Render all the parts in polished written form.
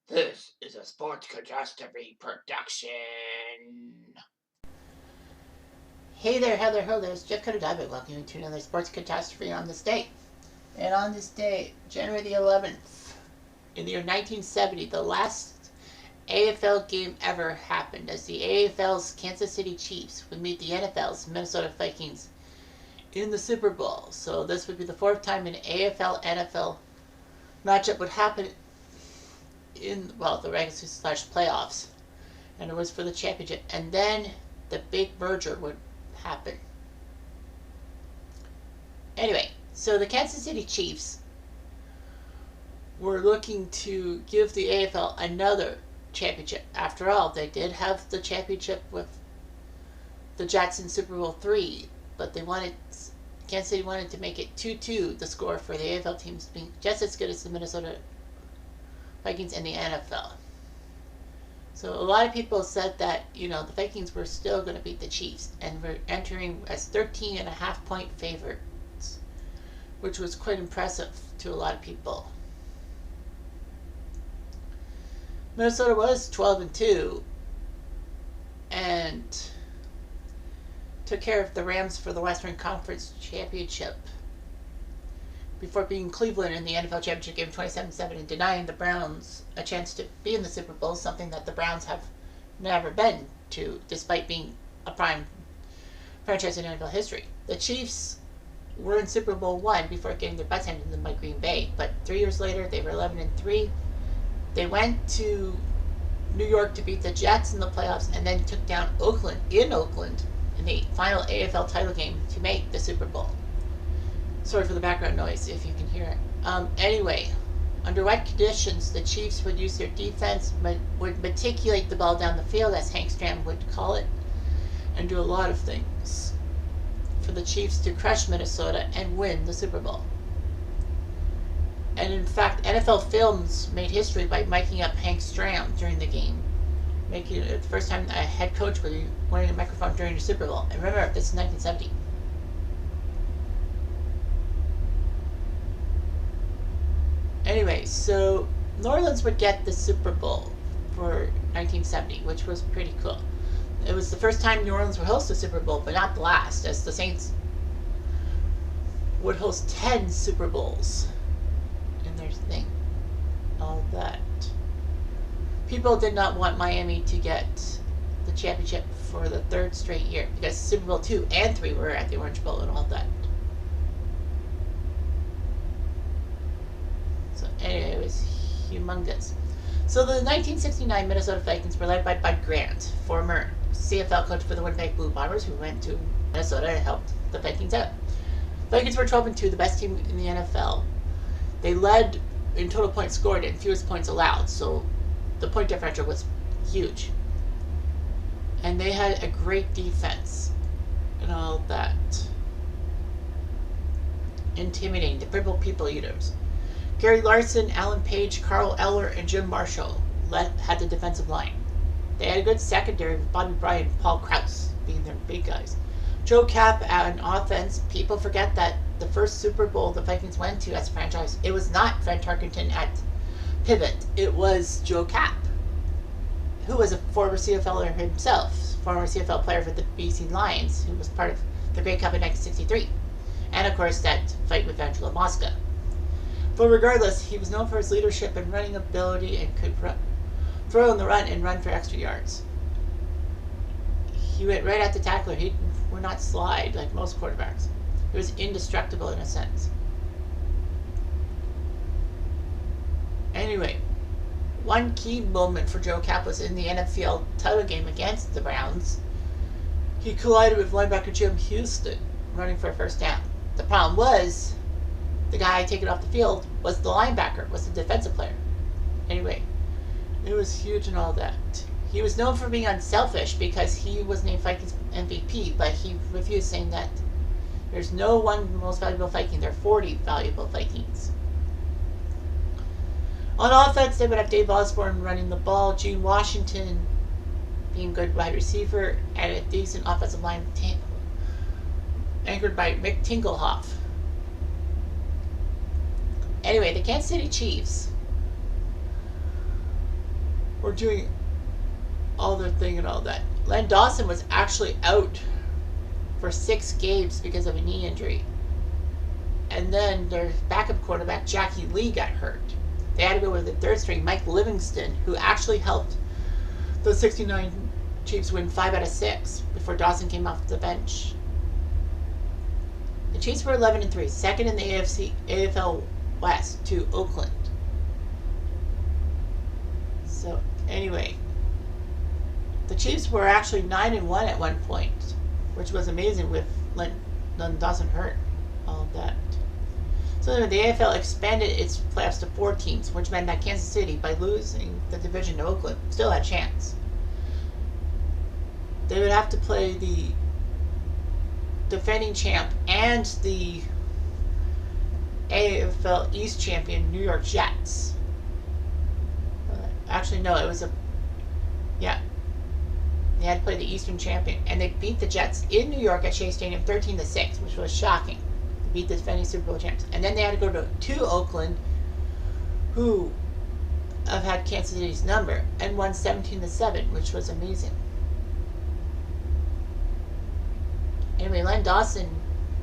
This is a Sports Catastrophe production. Hey there, hello there, it's Jeff Cutastrophe. Welcome you to another Sports Catastrophe on this day. And on this day, January the 11th, in the year 1970, the last AFL game ever happened as the AFL's Kansas City Chiefs would meet the NFL's Minnesota Vikings in the Super Bowl. So this would be the fourth time an AFL-NFL matchup would happen in, well, the regular / playoffs. And it was for the championship. And then the big merger would happen. Anyway, so the Kansas City Chiefs were looking to give the AFL another championship. After all, they did have the championship with the Jets in Super Bowl III, but Kansas City wanted to make it 2-2, the score for the AFL teams being just as good as the Minnesota Vikings and the NFL. So a lot of people said that, the Vikings were still going to beat the Chiefs and were entering as 13.5-point favorites, which was quite impressive to a lot of people. Minnesota was 12-2 and took care of the Rams for the Western Conference Championship before beating Cleveland in the NFL Championship game 27-7 and denying the Browns a chance to be in the Super Bowl, something that the Browns have never been to, despite being a prime franchise in NFL history. The Chiefs were in Super Bowl I before getting their butts handed to them by Green Bay, but 3 years later they were 11-3. They went to New York to beat the Jets in the playoffs and then took down Oakland in the final AFL title game to make the Super Bowl. Sorry for the background noise, if you can hear it. Anyway, under what conditions the Chiefs would use their defense, would matriculate the ball down the field, as Hank Stram would call it, and do a lot of things for the Chiefs to crush Minnesota and win the Super Bowl. And in fact, NFL Films made history by miking up Hank Stram during the game, making it the first time a head coach would be wearing a microphone during the Super Bowl. And remember, this is 1970. Anyway, so New Orleans would get the Super Bowl for 1970, which was pretty cool. It was the first time New Orleans would host the Super Bowl, but not the last, as the Saints would host 10 Super Bowls in their thing. All that. People did not want Miami to get the championship for the third straight year, because Super Bowl II and III were at the Orange Bowl and all that. Anyway, it was humongous. So the 1969 Minnesota Vikings were led by Bud Grant, former CFL coach for the Winnipeg Blue Bombers, who went to Minnesota and helped the Vikings out. Vikings were 12-2, the best team in the NFL. They led in total points scored and fewest points allowed, so the point differential was huge. And they had a great defense and all that. Intimidating, the purple people eaters. Gary Larson, Alan Page, Carl Eller, and Jim Marshall had the defensive line. They had a good secondary with Bobby Bryant and Paul Krause being their big guys. Joe Kapp on offense. People forget that the first Super Bowl the Vikings went to as a franchise, it was not Fred Tarkenton at pivot. It was Joe Kapp, who was a former CFLer himself, former CFL player for the BC Lions, who was part of the Grey Cup in 1963. And of course that fight with Angelo Mosca. But regardless, he was known for his leadership and running ability and could throw in the run and run for extra yards. He went right at the tackler. He would not slide like most quarterbacks. He was indestructible in a sense. Anyway, one key moment for Joe Kapp was in the NFL title game against the Browns. He collided with linebacker Jim Houston running for a first down. The problem was, the guy taken off the field was the linebacker, was the defensive player. Anyway, it was huge and all that. He was known for being unselfish because he was named Vikings MVP, but he refused, saying that there's no one most valuable Viking, there are 40 valuable Vikings. On offense, they would have Dave Osborne running the ball, Gene Washington being a good wide receiver, and a decent offensive line anchored by Mick Tingelhoff. Anyway, the Kansas City Chiefs were doing all their thing and all that. Len Dawson was actually out for 6 games because of a knee injury. And then their backup quarterback, Jackie Lee, got hurt. They had to go with the third string, Mike Livingston, who actually helped the 69 Chiefs win 5 out of 6 before Dawson came off the bench. The Chiefs were 11-3, second in the AFL West to Oakland. So anyway, the Chiefs were actually 9-1 at one point, which was amazing with Len Dawson hurt, all of that. So anyway, the AFL expanded its playoffs to 4 teams, which meant that Kansas City, by losing the division to Oakland, still had a chance. They would have to play the defending champ and the AFL East champion New York Jets. Actually, no, it was they had to play the Eastern champion, and they beat the Jets in New York at Shea Stadium 13-6, which was shocking. They beat the defending Super Bowl champs, and then they had to go to Oakland, who have had Kansas City's number, and won 17-7, which was amazing. Anyway, Len Dawson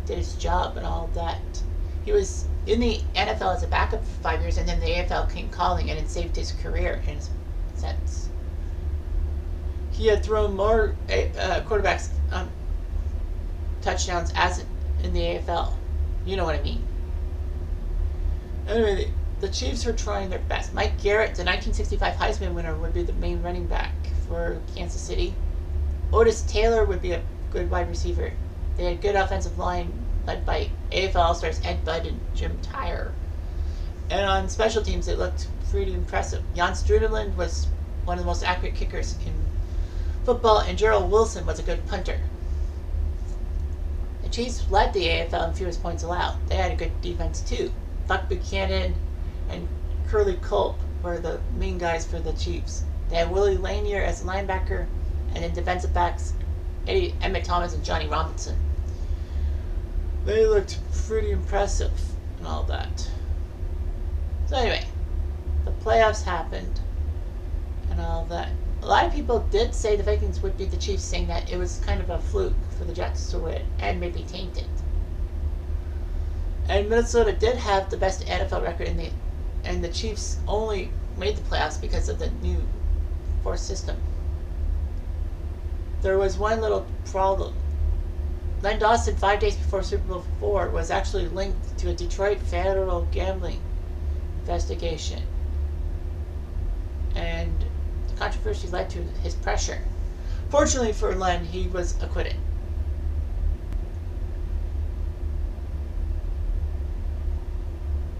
did his job and all that. He was in the NFL as a backup for 5 years, and then the AFL came calling, and it saved his career in a sense. He had thrown more quarterbacks touchdowns as in the AFL. You know what I mean. Anyway, the Chiefs were trying their best. Mike Garrett, the 1965 Heisman winner, would be the main running back for Kansas City. Otis Taylor would be a good wide receiver. They had a good offensive line led by AFL All-Stars Ed Budd and Jim Tyre. And on special teams, it looked pretty impressive. Jan Struderland was one of the most accurate kickers in football, and Gerald Wilson was a good punter. The Chiefs led the AFL in fewest points allowed. They had a good defense too. Buck Buchanan and Curly Culp were the main guys for the Chiefs. They had Willie Lanier as a linebacker, and then defensive backs Emmett Thomas and Johnny Robinson. They looked pretty impressive and all that. So anyway, the playoffs happened and all that. A lot of people did say the Vikings would beat the Chiefs, saying that it was kind of a fluke for the Jets to win and maybe tainted. And Minnesota did have the best NFL record and the Chiefs only made the playoffs because of the new force system. There was one little problem. Len Dawson, 5 days before Super Bowl IV, was actually linked to a Detroit federal gambling investigation. And the controversy led to his pressure. Fortunately for Len, he was acquitted.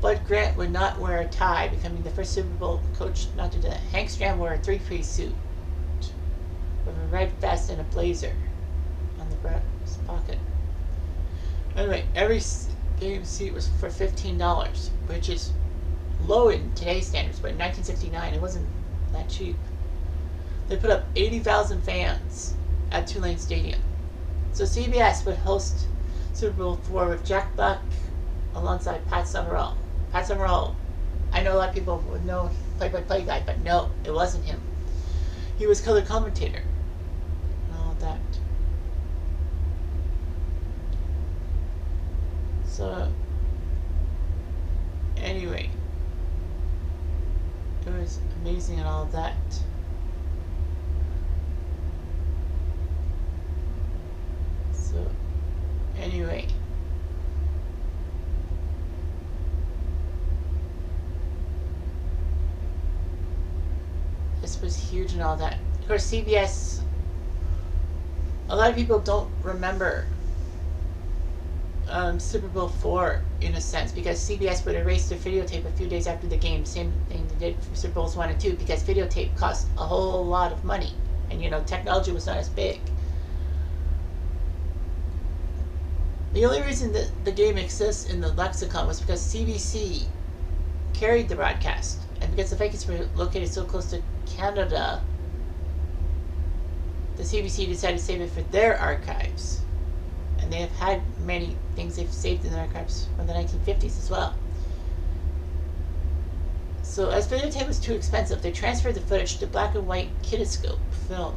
Bud Grant would not wear a tie, becoming the first Super Bowl coach not to do that. Hank Stram wore a 3-piece suit with a red vest and a blazer on the breast pocket. Anyway, every game seat was for $15, which is low in today's standards, but in 1969 it wasn't that cheap. They put up 80,000 fans at Tulane Stadium. So CBS would host Super Bowl IV with Jack Buck alongside Pat Summerall. Pat Summerall, I know a lot of people would know play-by-play guy, but no, it wasn't him. He was color commentator and all that. So, anyway, it was amazing and all that. So, anyway. This was huge and all that. Of course, CBS, a lot of people don't remember Super Bowl IV in a sense, because CBS would erase their videotape a few days after the game. Same thing they did for Super Bowls I and II, because videotape cost a whole lot of money, and technology was not as big. The only reason that the game exists in the lexicon was because CBC carried the broadcast, and because the Vikings were located so close to Canada, the CBC decided to save it for their archives. And they have had many things they've saved in their archives from the 1950s as well. So as videotape was too expensive, they transferred the footage to black and white Cutastrophe film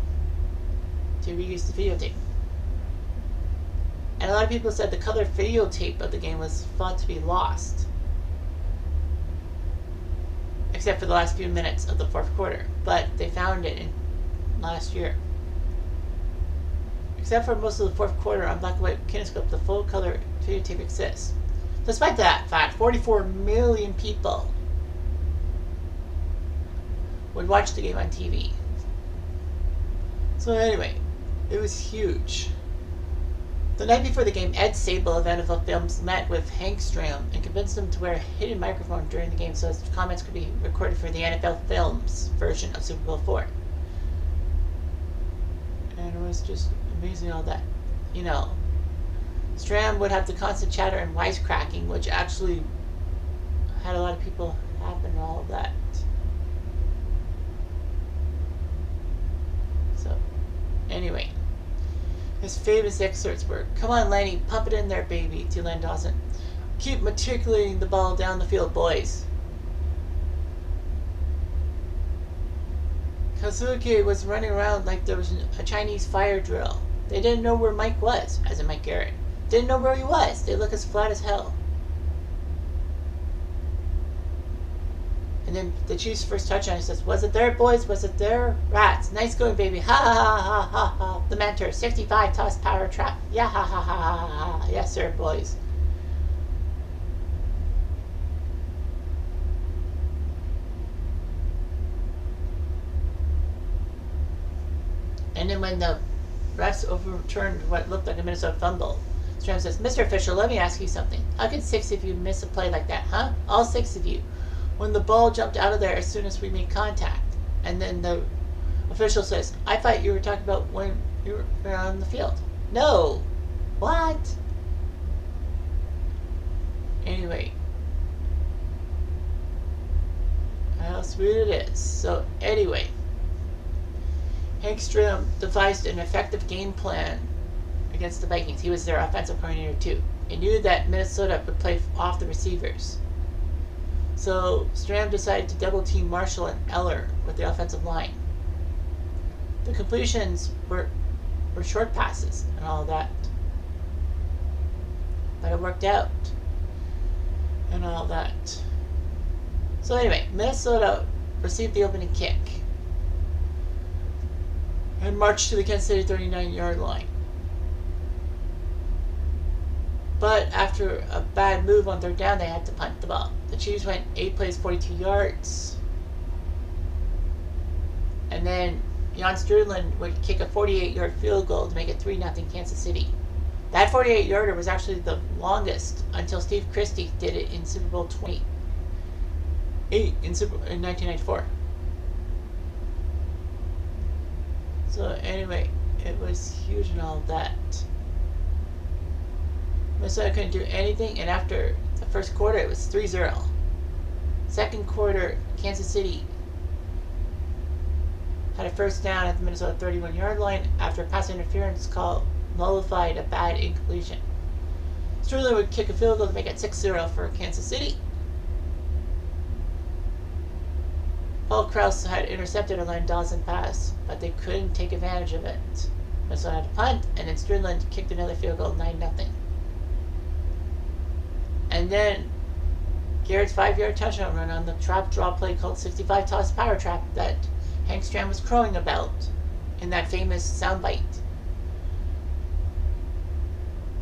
to reuse the videotape. And a lot of people said the color videotape of the game was thought to be lost. Except for the last few minutes of the fourth quarter. But they found it in last year. Except for most of the fourth quarter on black and white Kinescope, the full color videotape exists. Despite that fact, 44 million people would watch the game on TV. So anyway, it was huge. The night before the game, Ed Sable of NFL Films met with Hank Stram and convinced him to wear a hidden microphone during the game so his comments could be recorded for the NFL Films version of Super Bowl IV. And it was just amazing all that. You know, Stram would have the constant chatter and wisecracking, which actually had a lot of people happen and all of that. So, anyway. His famous excerpts were, "Come on, Lenny, pump it in there, baby," to Len Dawson. "Keep matriculating the ball down the field, boys." Kazuki was running around like there was a Chinese fire drill. They didn't know where Mike was, as in Mike Garrett. Didn't know where he was. They look as flat as hell. And then the Chiefs' first touchdown, he says, "Was it there, boys? Was it there? Rats. Nice going, baby. Ha ha ha ha ha ha. The mentor, 65 toss power trap. Yeah, ha ha ha ha ha ha. Yes, sir, boys." And then when the refs overturned what looked like a Minnesota fumble, Stram says, "Mr. Official, let me ask you something. How could 6 of you miss a play like that, huh? All 6 of you. When the ball jumped out of there as soon as we made contact." And then the official says, "I thought you were talking about when you were on the field." "No." "What?" Anyway. How sweet it is. So anyway. Hank Stram devised an effective game plan against the Vikings. He was their offensive coordinator too. He knew that Minnesota would play off the receivers. So Stram decided to double team Marshall and Eller with the offensive line. The completions were short passes and all that. But it worked out. And all that. So anyway, Minnesota received the opening kick and marched to the Kansas City 39-yard line. But after a bad move on 3rd down, they had to punt the ball. The Chiefs went 8 plays, 42 yards. And then Jan Sterling would kick a 48-yard field goal to make it 3-0 Kansas City. That 48-yarder was actually the longest until Steve Christie did it in Super Bowl 28 in 1994. So anyway, it was huge and all that. Minnesota couldn't do anything, and after the first quarter, it was 3-0. Second quarter, Kansas City had a first down at the Minnesota 31-yard line after a pass interference call nullified a bad incompletion. Sterling would kick a field goal to make it 6-0 for Kansas City. Paul Krause had intercepted a Len Dawson pass, but they couldn't take advantage of it. Minnesota had to punt, and then Sterling kicked another field goal, 9-0. And then Garrett's 5-yard touchdown run on the trap draw play called 65 toss power trap that Hank Stram was crowing about in that famous soundbite.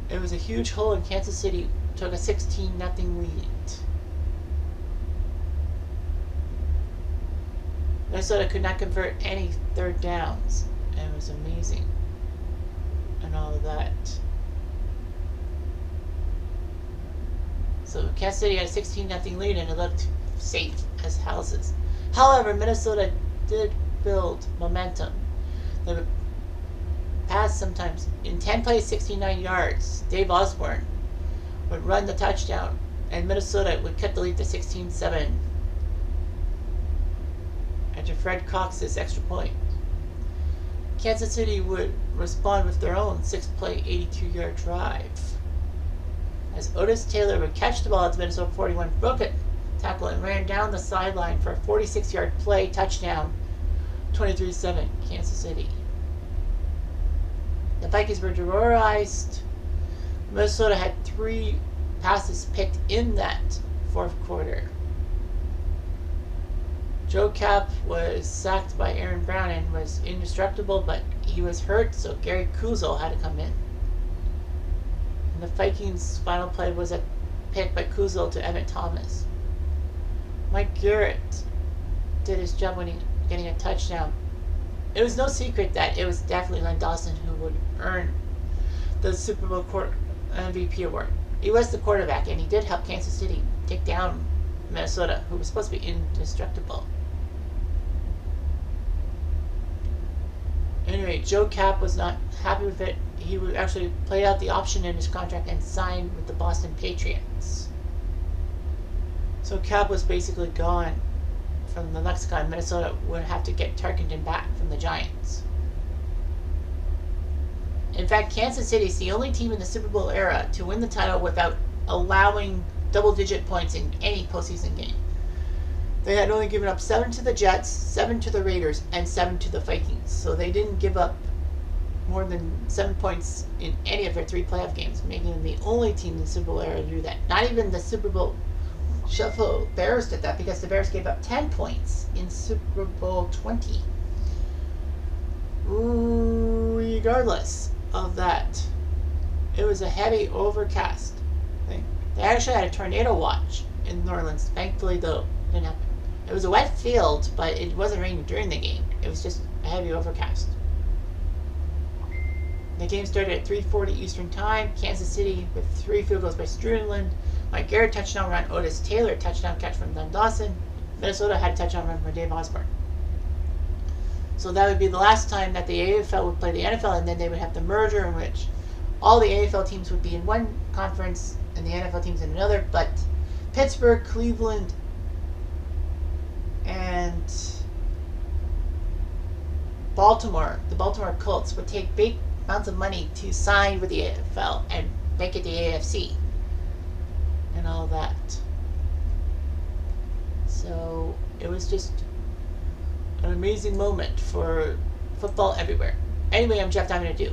It was a huge hole, and Kansas City took a 16-0 lead. Minnesota could not convert any 3rd downs, and it was amazing. And all of that. So Kansas City had a 16-0 lead, and it looked safe as houses. However, Minnesota did build momentum. They would pass sometimes. In 10 plays, 69 yards, Dave Osborne would run the touchdown, and Minnesota would cut the lead to 16-7 after Fred Cox's extra point. Kansas City would respond with their own 6-play, 82-yard drive, as Otis Taylor would catch the ball at the Minnesota 41, broke it tackle and ran down the sideline for a 46-yard play touchdown, 23-7, Kansas City. The Vikings were demoralized. Minnesota had 3 passes picked in that fourth quarter. Joe Kapp was sacked by Aaron Brown and was indestructible, but he was hurt, so Gary Kuzel had to come in. And the Vikings' final play was a pick by Kuzel to Emmett Thomas. Mike Garrett did his job when getting a touchdown. It was no secret that it was definitely Len Dawson who would earn the Super Bowl MVP award. He was the quarterback, and he did help Kansas City take down Minnesota, who was supposed to be indestructible. Anyway, Joe Kapp was not happy with it. He would actually play out the option in his contract and sign with the Boston Patriots. So Kapp was basically gone from the lexicon. Minnesota would have to get Tarkenton back from the Giants. In fact, Kansas City is the only team in the Super Bowl era to win the title without allowing double-digit points in any postseason game. They had only given up 7 to the Jets, 7 to the Raiders, and 7 to the Vikings. So they didn't give up more than 7 points in any of their 3 playoff games, making them the only team in the Super Bowl era to do that. Not even the Super Bowl Shuffle Bears did that, because the Bears gave up 10 points in Super Bowl 20. Regardless of that, it was a heavy overcast thing. They actually had a tornado watch in New Orleans. Thankfully, though, it didn't happen. It was a wet field, but it wasn't raining during the game. It was just a heavy overcast. The game started at 3:40 Eastern Time. Kansas City with 3 field goals by Struenland. Mike Garrett touchdown run. Otis Taylor touchdown catch from Len Dawson. Minnesota had a touchdown run from Dave Osborne. So that would be the last time that the AFL would play the NFL, and then they would have the merger in which all the AFL teams would be in one conference and the NFL teams in another. But Pittsburgh, Cleveland, and Baltimore, the Baltimore Colts, would take big amounts of money to sign with the AFL and make it the AFC and all that. So it was just an amazing moment for football everywhere. Anyway, I'm Jeff Diamond.